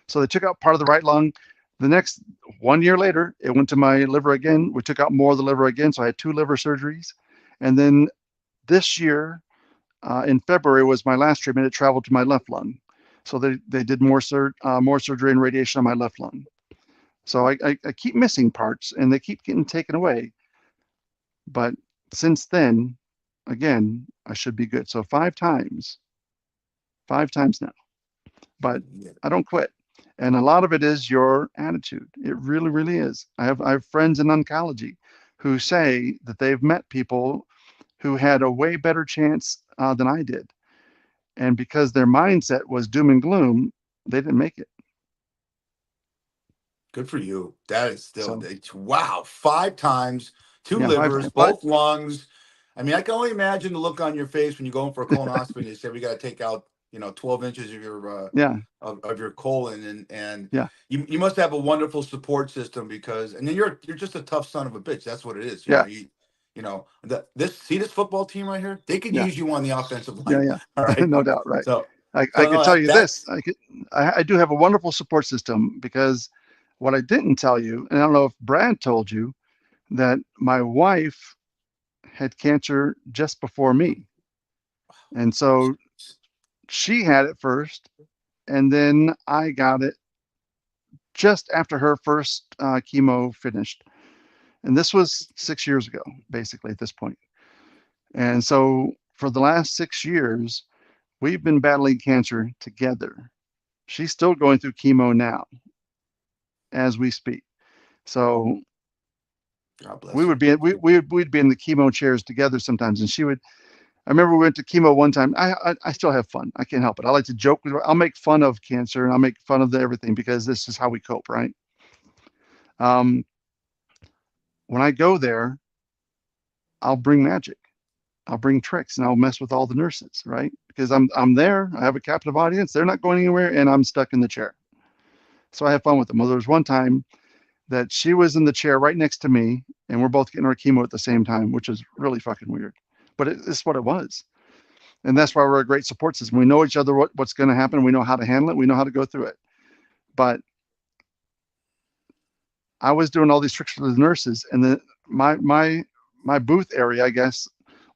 So they took out part of the right lung. The next 1 year later, it went to my liver again. We took out more of the liver again. So I had 2 liver surgeries. And then this year, in February was my last treatment. It traveled to my left lung. So they did more surgery and radiation on my left lung. So I keep missing parts and they keep getting taken away. But since then, again, I should be good. So 5 times now. But I don't quit. And a lot of it is your attitude. It really, really is. I have friends in oncology who say that they've met people who had a way better chance than I did. And because their mindset was doom and gloom, they didn't make it. Good for you. That is still, wow, 5 times two Yeah, livers, both lungs. I mean, I can only imagine the look on your face when you go in for a colonoscopy and they say we got to take out 12 inches of your yeah, of your colon, and yeah, you must have a wonderful support system, because and then you're just a tough son of a bitch. That's what it is. yeah, This football team right here, they could yeah, use you on the offensive yeah, line. yeah. All right. No doubt, right. So I so could no, tell you this. that's I do have a wonderful support system because what I didn't tell you, and I don't know if Brad told you, that my wife had cancer just before me. And so she had it first, and then I got it just after her first chemo finished. And this was 6 years ago, basically, at this point. And so for the last 6 years, we've been battling cancer together. She's still going through chemo now as we speak. So God bless we her. would be we'd be in the chemo chairs together sometimes, and she would. I remember we went to chemo one time. I still have fun. I can't help it. I like to joke with her. I'll make fun of cancer and I'll make fun of everything because this is how we cope, right? Um, when I go there, I'll bring magic. I'll bring tricks and I'll mess with all the nurses, right? Because I'm there. I have a captive audience. They're not going anywhere, and I'm stuck in the chair. So I have fun with them. Well, there was one time that she was in the chair right next to me, and we're both getting our chemo at the same time, which is really fucking weird. But it's what it was. And that's why we're a great support system. We know each other, what's going to happen. We know how to handle it. We know how to go through it. But I was doing all these tricks for the nurses, and then my booth area, I guess,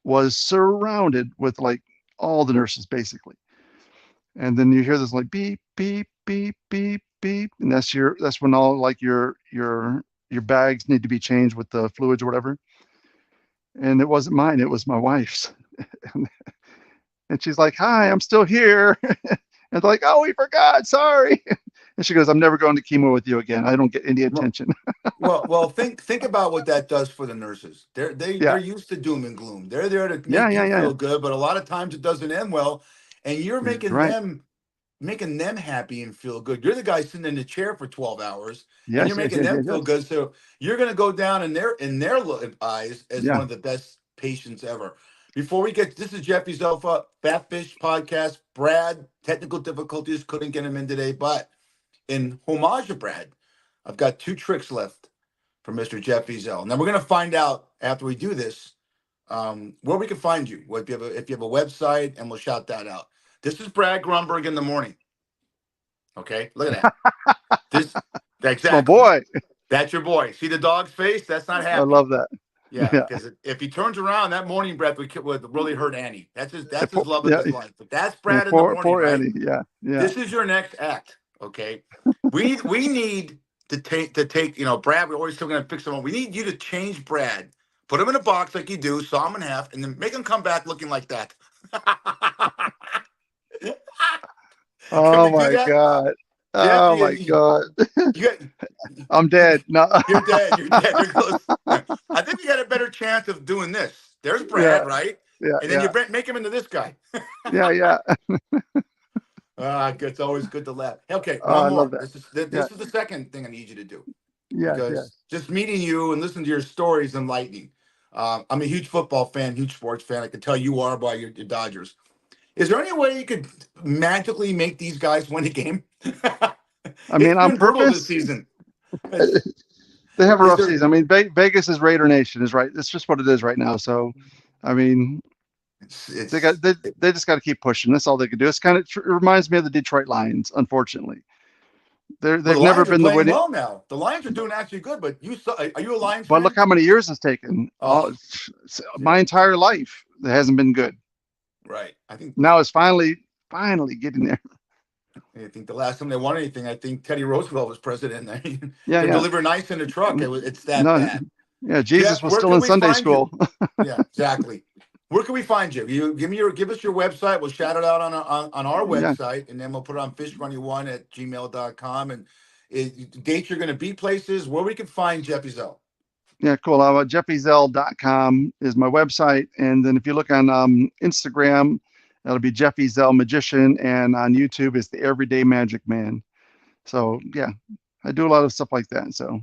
was surrounded with like all the nurses basically. And then you hear this like beep beep beep beep beep, and that's when all like your bags need to be changed with the fluids or whatever. And it wasn't mine; it was my wife's. And she's like, "Hi, I'm still here." And they're like, "Oh, we forgot. Sorry." And she goes, "I'm never going to chemo with you again. I don't get any attention." Well, think about what that does for the nurses. Yeah, They're used to doom and gloom. They're there to yeah, make yeah, you yeah, yeah. feel good, but a lot of times it doesn't end well, and you're Right. making them happy and feel good. You're the guy sitting in the chair for 12 hours, and you're Yes, yes, making yes, them yes, feel yes. good. So you're going to go down in their eyes as Yeah. one of the best patients ever. Before we get, this is Jeffy Zelfa, Fat Fish Podcast. Brad, technical difficulties, couldn't get him in today, but in homage to Brad, I've got two tricks left for Mr. Jeff Ezell. Now we're going to find out after we do this where we can find you. If you have a website, and we'll shout that out. This is Brad Grunberg in the morning. Okay, look at that. This It's my exactly. boy. That's your boy. See the dog's face? That's not I happy. love that. Yeah, Yeah. because if he turns around, that morning breath would really hurt Annie. That's his love of Yeah. his life. But that's Yeah. Brad in the morning, Poor right? Annie. Yeah. Yeah. This is your next act. Okay, we need to take Brad. We're always still going to fix him. We need you to change Brad, put him in a box like you do, saw him in half, and then make him come back looking like that. Can Oh we do my that, God. Jeff? Oh my God. You, I'm dead. No. you're dead. You're dead. You're close. I think we got a better chance of doing this. There's Yeah. Brad, right? Yeah. And then Yeah. you make him into this guy. Yeah. Yeah. It's always good to laugh. Okay, Oh, one I love more. that. This is Yeah. this is the second thing I need you to do, Yes. because Yes. just meeting you and listening to your story is enlightening. I'm a huge football fan, huge sports fan. I can tell you are by your Dodgers. Is there any way you could magically make these guys win a game? I It's mean, on been brutal this purpose. season. They have a Is rough there? season. I mean, Vegas is Raider Nation is right. It's just what it is right now. So, I mean, It's they got it's. they just got to keep pushing. That's all they can do. It's kind of it reminds me of the Detroit Lions. Unfortunately, Well, they've the never Lions are been the playing winning. well now. The Lions are doing actually good. But are you a Lions But look fan? how many years it's taken. Oh, yeah, My entire life, it hasn't been good. right. I think Now it's finally getting there. I think the last time they won anything, I think Teddy Roosevelt was president. I mean, Yeah, they're yeah. delivering ice in the truck. It's that No, bad. yeah. Jesus Jeff, was where still can in we Sunday find you? school. Yeah, exactly. Where can we find you? You give us your website. We'll shout it out on our Yeah, website, and then we'll put it on fishrunny1@gmail.com. And dates you're going to be places where we can find Jeff Ezell. yeah. Cool. JeffyZell.com is my website, and then if you look on Instagram, that'll be Jeffy Zell Magician, and on YouTube it's the Everyday Magic Man. So yeah, I do a lot of stuff like that. So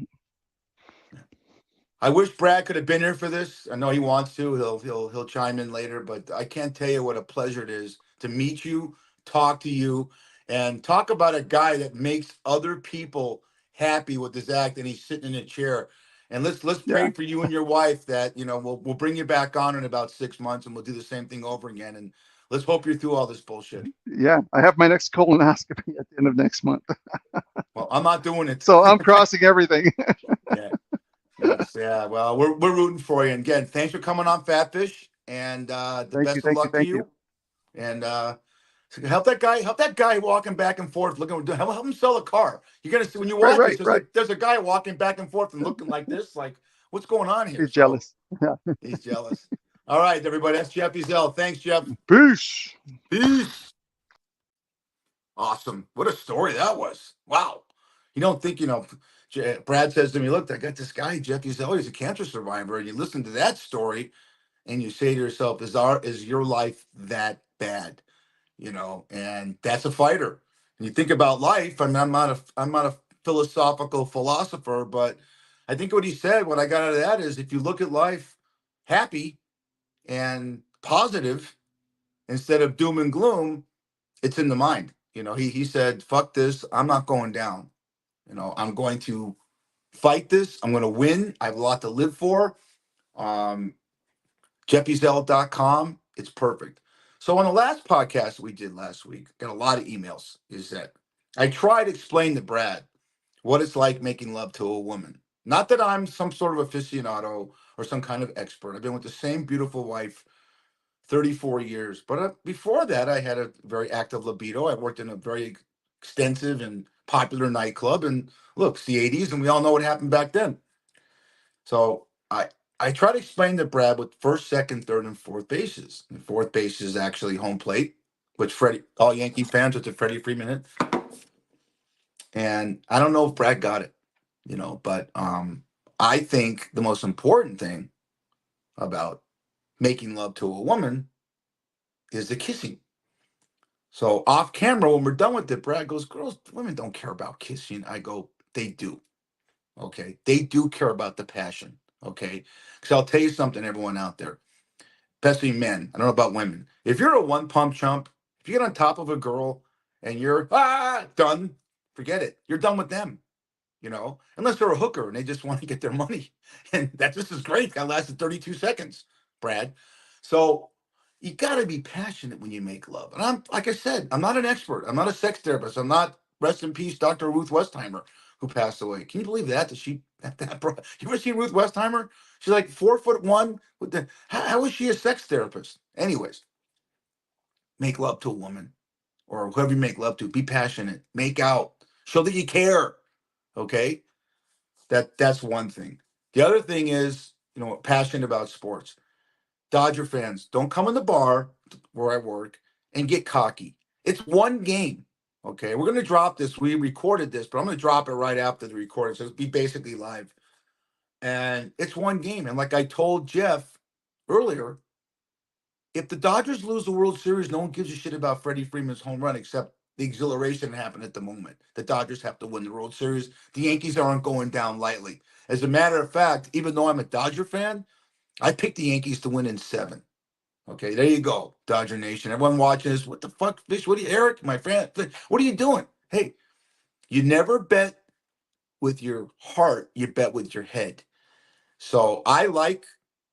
I wish Brad could have been here for this. I know he wants to. He'll chime in later, but I can't tell you what a pleasure it is to meet you, talk to you, and talk about a guy that makes other people happy with his act, and he's sitting in a chair. And let's Yeah. pray for you and your wife that we'll bring you back on in about 6 months, and we'll do the same thing over again. And let's hope you're through all this bullshit. Yeah. I have my next colonoscopy at the end of next month. Well, I'm not doing it. So I'm crossing everything. Yeah. Yes, yeah. Well, we're rooting for you. And again, thanks for coming on Fatfish, and the Thank you. best of Thank you. luck to Thank you. you. And help that guy walking back and forth, looking. Help him sell a car. You're gonna see when you Right, watch right, this. right. There's a guy walking back and forth and looking like this. Like, what's going on here? He's So jealous. Yeah. he's jealous. All right, everybody. That's Jeff Ezell. Thanks, Jeff. Peace. Peace. Awesome. What a story that was. Wow. You don't think, Brad says to me, look, I got this guy, Jeff Ezell, he's a cancer survivor. And you listen to that story and you say to yourself, is your life that bad? And that's a fighter. And you think about life. I mean, I'm not a philosophical philosopher, but I think what I got out of that is if you look at life happy and positive instead of doom and gloom, it's in the mind. He said, fuck this. I'm not going down. I'm going to fight this. I'm going to win. I have a lot to live for. Um, JeffyZell.com. It's perfect. So on the last podcast we did last week, got a lot of emails, is that I tried to explain to Brad what it's like making love to a woman. Not that I'm some sort of aficionado or some kind of expert. I've been with the same beautiful wife 34 years. But before that, I had a very active libido. I worked in a very extensive and popular nightclub. And look, it's the 80s, and we all know what happened back then. So I try to explain to Brad what first, second, third, and fourth bases. And fourth base is actually home plate, which all Yankee fans, it's a Freddie Freeman hit. And I don't know if Brad got it, but I think the most important thing about making love to a woman is the kissing. So off camera, when we're done with it, Brad goes, women don't care about kissing. I go, they do. Okay. They do care about the passion. Okay. Because I'll tell you something, everyone out there, especially men. I don't know about women. If you're a one pump chump, if you get on top of a girl and you're done, forget it. You're done with them. Unless they're a hooker and they just want to get their money. And that just is great. That lasted 32 seconds, Brad. So you got to be passionate when you make love. And like I said, I'm not an expert. I'm not a sex therapist. I'm not, rest in peace, Dr. Ruth Westheimer, who passed away. Can you believe that? You ever seen Ruth Westheimer? She's like 4'1". How is she a sex therapist? Anyways, make love to a woman or whoever you make love to. Be passionate. Make out. Show that you care. Okay? That's one thing. The other thing is, passionate about sports. Dodger fans, don't come in the bar where I work and get cocky. It's one game. Okay. We're going to drop this. We recorded this, but I'm going to drop it right after the recording. So it'll be basically live. And it's one game. And like I told Jeff earlier, if the Dodgers lose the World Series, no one gives a shit about Freddie Freeman's home run except the exhilaration that happened at the moment. The Dodgers have to win the World Series. The Yankees aren't going down lightly. As a matter of fact, even though I'm a Dodger fan, I picked the Yankees to win in 7. Okay, there you go, Dodger Nation. Everyone watching this, what the fuck, Fish? What are you, Eric, my friend? What are you doing? Hey, you never bet with your heart, you bet with your head. So I like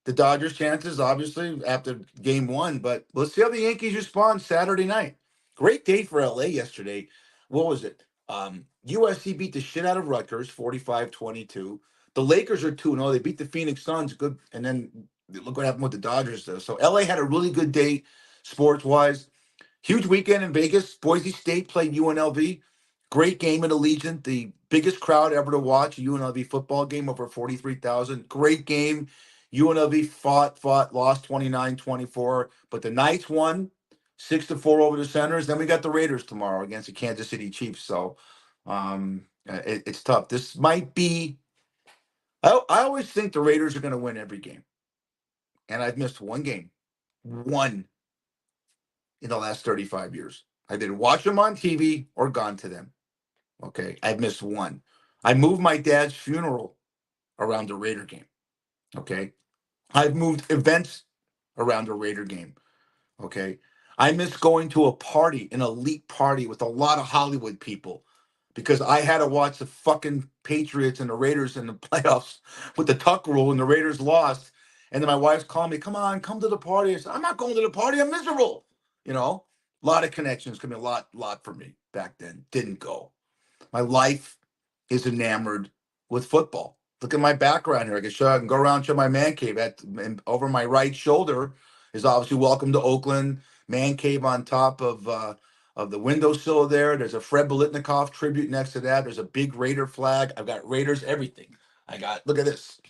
the Dodgers' chances, obviously, after game 1, but let's see how the Yankees respond Saturday night. Great day for LA yesterday. What was it? USC beat the shit out of Rutgers, 45-22. The Lakers are 2-0. They beat the Phoenix Suns, good, and then look what happened with the Dodgers, though. So LA had a really good day sports-wise. Huge weekend in Vegas. Boise State played UNLV. Great game in Allegiant, the biggest crowd ever to watch a UNLV football game, over 43,000. Great game. UNLV fought, lost 29-24, but the Knights won 6-4 over the Senators. Then we got the Raiders tomorrow against the Kansas City Chiefs. So it's tough. This might be. I always think the Raiders are going to win every game, and I've missed one game, one in the last 35 years. I didn't watch them on TV or gone to them. Okay, I've missed one. I moved my dad's funeral around the Raider game. Okay. I've moved events around a Raider game. Okay. I miss going to a party, an elite party with a lot of Hollywood people because I had to watch the fucking Patriots and the Raiders in the playoffs with the tuck rule and the Raiders lost. And then my wife's calling me, come on, come to the party. I said, I'm not going to the party. I'm miserable. You know, a lot of connections, could be a lot for me back then. Didn't go. My life is enamored with football. Look at my background here. I can go around and show my man cave. Over my right shoulder is obviously Welcome to Oakland. Man cave on top of the windowsill there. There's a Fred Bolitnikoff tribute next to that. There's a big Raider flag. I've got Raiders, everything. Look at this,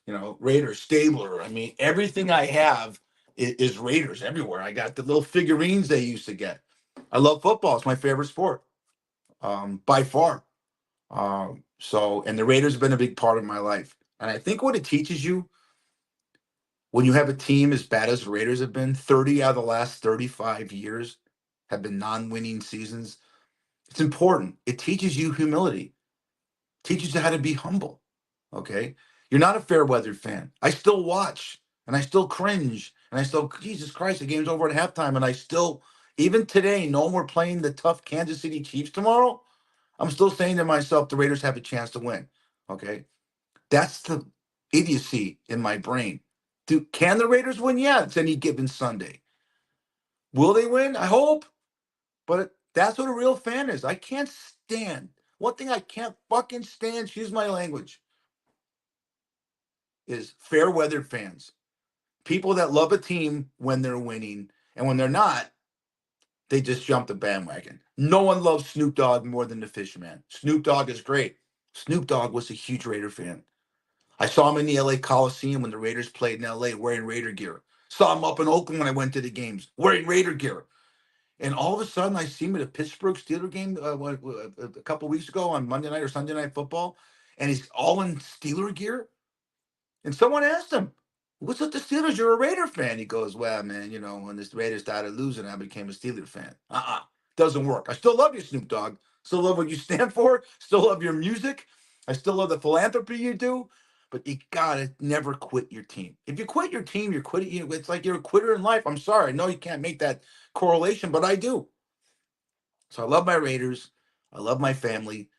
Raiders, Stabler. I mean, everything I have is Raiders everywhere. I got the little figurines they used to get. I love football. It's my favorite sport, by far. And the Raiders have been a big part of my life. And I think what it teaches you when you have a team as bad as the Raiders have been, 30 out of the last 35 years have been non-winning seasons. It's important. It teaches you humility, teaches you how to be humble. Okay. You're not a fair weather fan. I still watch and I still cringe and I still, Jesus Christ, the game's over at halftime. And I still, even today, knowing we're playing the tough Kansas City Chiefs tomorrow, I'm still saying to myself, the Raiders have a chance to win. Okay. That's the idiocy in my brain. Can the Raiders win? Yeah, it's any given Sunday. Will they win? I hope. But that's what a real fan is. I can't stand. One thing I can't fucking stand, excuse my language, is fair weather fans. People that love a team when they're winning, and when they're not, they just jump the bandwagon. No one loves Snoop Dogg more than the Fish Man. Snoop Dogg is great. Snoop Dogg was a huge Raider fan. I saw him in the LA Coliseum when the Raiders played in LA wearing Raider gear. Saw him up in Oakland when I went to the games wearing Raider gear. And all of a sudden, I see him at a Pittsburgh Steelers game a couple of weeks ago on Monday night or Sunday Night Football, and he's all in Steeler gear. And someone asked him, "What's with the Steelers? You're a Raider fan." He goes, "Well, man, when the Raiders started losing, I became a Steeler fan." Doesn't work. I still love you, Snoop Dogg. Still love what you stand for. Still love your music. I still love the philanthropy you do. But you gotta never quit your team. If you quit your team, you're quitting. It's like you're a quitter in life. I'm sorry. I know you can't make that correlation, but I do. So I love my Raiders. I love my family.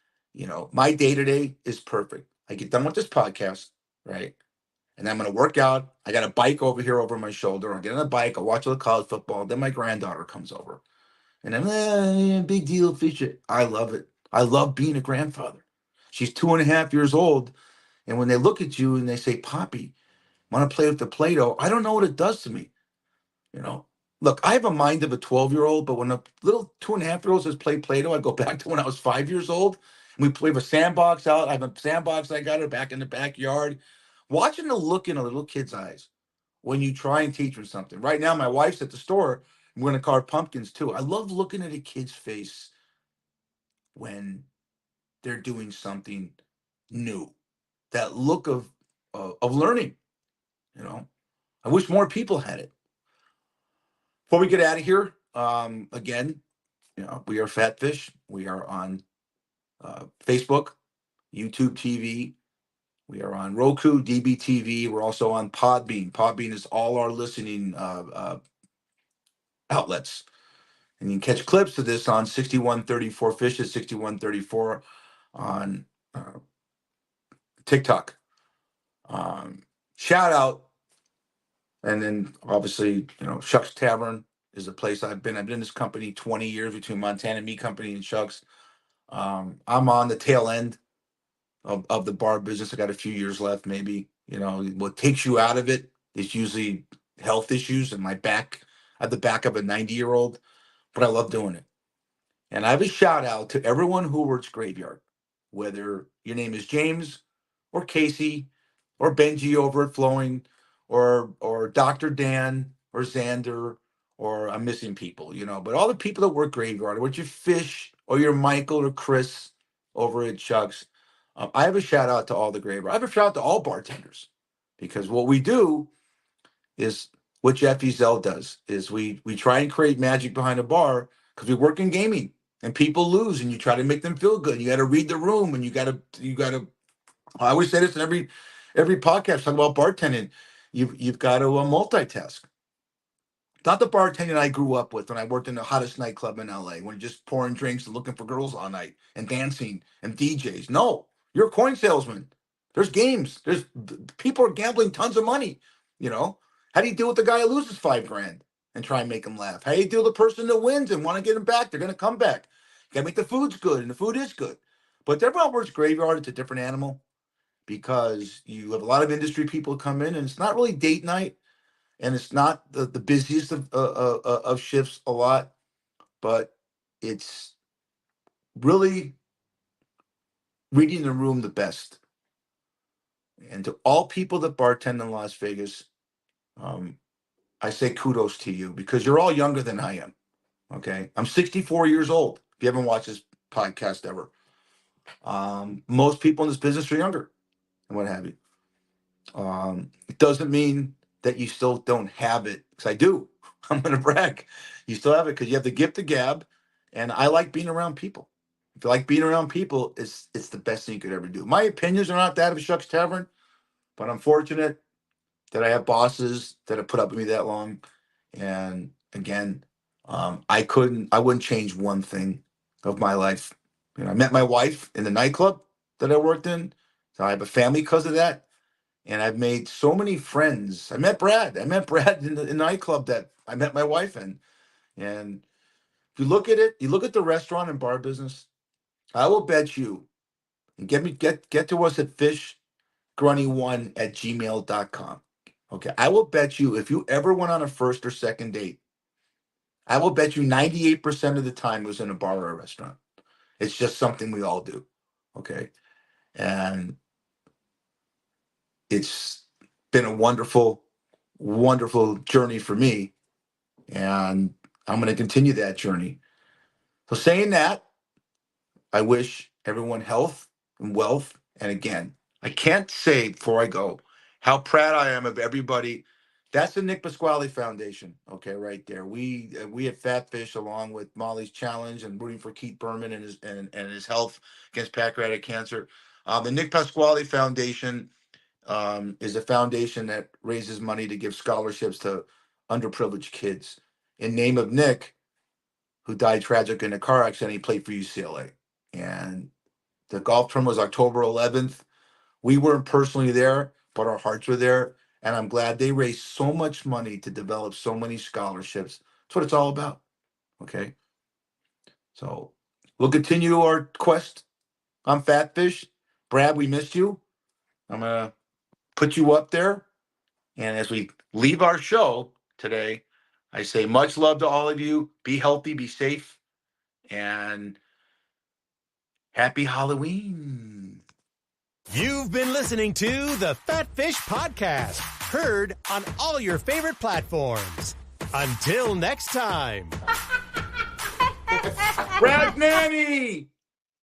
My day to day is perfect. I get done with this podcast, right? And I'm going to work out. I got a bike over here over my shoulder. I'll get on a bike. I'll watch a little college football. Then my granddaughter comes over. And big deal, Fisher. I love it. I love being a grandfather. She's 2.5 years old. And when they look at you and they say, Poppy, want to play with the Play-Doh? I don't know what it does to me. Look, I have a mind of a 12-year-old, but when a little 2.5-year-old says play Play-Doh, I go back to when I was 5 years old. And we play with a sandbox out. I have a sandbox. I got it back in the backyard. Watching the look in a little kid's eyes when you try and teach them something. Right now, my wife's at the store. I'm going to carve pumpkins too. I love looking at a kid's face when they're doing something new. That look of learning. I wish more people had it. Before we get out of here, again, we are Fatfish. We are on Facebook, YouTube TV. We are on Roku, DBTV. We're also on Podbean. Podbean is all our listening outlets. And you can catch clips of this on 6134 Fishes, 6134 on TikTok. Shout out. And then obviously, Shucks Tavern is a place I've been. I've been in this company 20 years between Montana Meat Company and Shucks. I'm on the tail end of the bar business. I got a few years left, maybe. What takes you out of it is usually health issues and my back. I have the back of a 90-year-old, but I love doing it. And I have a shout out to everyone who works graveyard, whether your name is James or Casey or Benji over at Flowing or Dr. Dan or Xander, or I'm missing people, but all the people that work graveyard, or your Fish or your Michael or Chris over at Chuck's. I have a shout out to all the graveyard. I have a shout out to all bartenders, because what we do is what Jeff Ezell does is we try and create magic behind a bar, because we work in gaming and people lose and you try to make them feel good. You got to read the room, and you got to I always say this in every podcast talking about bartending. You've got to multitask. Not the bartending I grew up with when I worked in the hottest nightclub in LA, when you're just pouring drinks and looking for girls all night and dancing and DJs. No, you're a coin salesman. There's games. There's people are gambling tons of money. You know, how do you deal with the guy who loses $5,000 and try and make him laugh? How do you deal with the person that wins and want to get him back? They're going to come back. You got to make the food's good, and the food is good. But everyone works graveyard. It's a different animal because you have a lot of industry people come in, and it's not really date night. And it's not the busiest of shifts a lot, but it's really reading the room the best. And to all people that bartend in Las Vegas, I say kudos to you because you're all younger than I am. Okay, I'm 64 years old. If you haven't watched this podcast ever, most people in this business are younger and what have you. It doesn't mean that you still don't have it, because I do. I'm going to brag. You still have it because you have the gift of gab, and I like being around people. If you like being around people, it's the best thing you could ever do. My opinions are not that of a Shucks Tavern, but I'm fortunate that I have bosses that have put up with me that long. And again, I wouldn't change one thing of my life. You know, I met my wife in the nightclub that I worked in, so I have a family because of that. And I've made so many friends. I met Brad in the nightclub that I met my wife in. And if you look at it, you look at the restaurant and bar business, I will bet you, and get to us at fishgrunny1@gmail.com. Okay. I will bet you if you ever went on a first or second date, I will bet you 98% of the time it was in a bar or a restaurant. It's just something we all do. Okay. And it's been a wonderful, wonderful journey for me. And I'm going to continue that journey. So saying that, I wish everyone health and wealth. And again, I can't say before I go how proud I am of everybody. That's the Nick Pasquale Foundation. Okay, right there. We at Fat Fish, along with Molly's Challenge and rooting for Keith Berman and his health against pancreatic cancer. The Nick Pasquale Foundation is a foundation that raises money to give scholarships to underprivileged kids. In name of Nick, who died tragic in a car accident, he played for UCLA. And the golf tournament was October 11th. We weren't personally there, but our hearts were there. And I'm glad they raised so much money to develop so many scholarships. That's what it's all about. Okay. So we'll continue our quest on Fat Fish. Brad, we missed you. I'm going to put you up there. And as we leave our show today, I say much love to all of you. Be healthy, be safe, and happy Halloween. You've been listening to the Fat Fish Podcast, heard on all your favorite platforms. Until next time. Brad Nanny!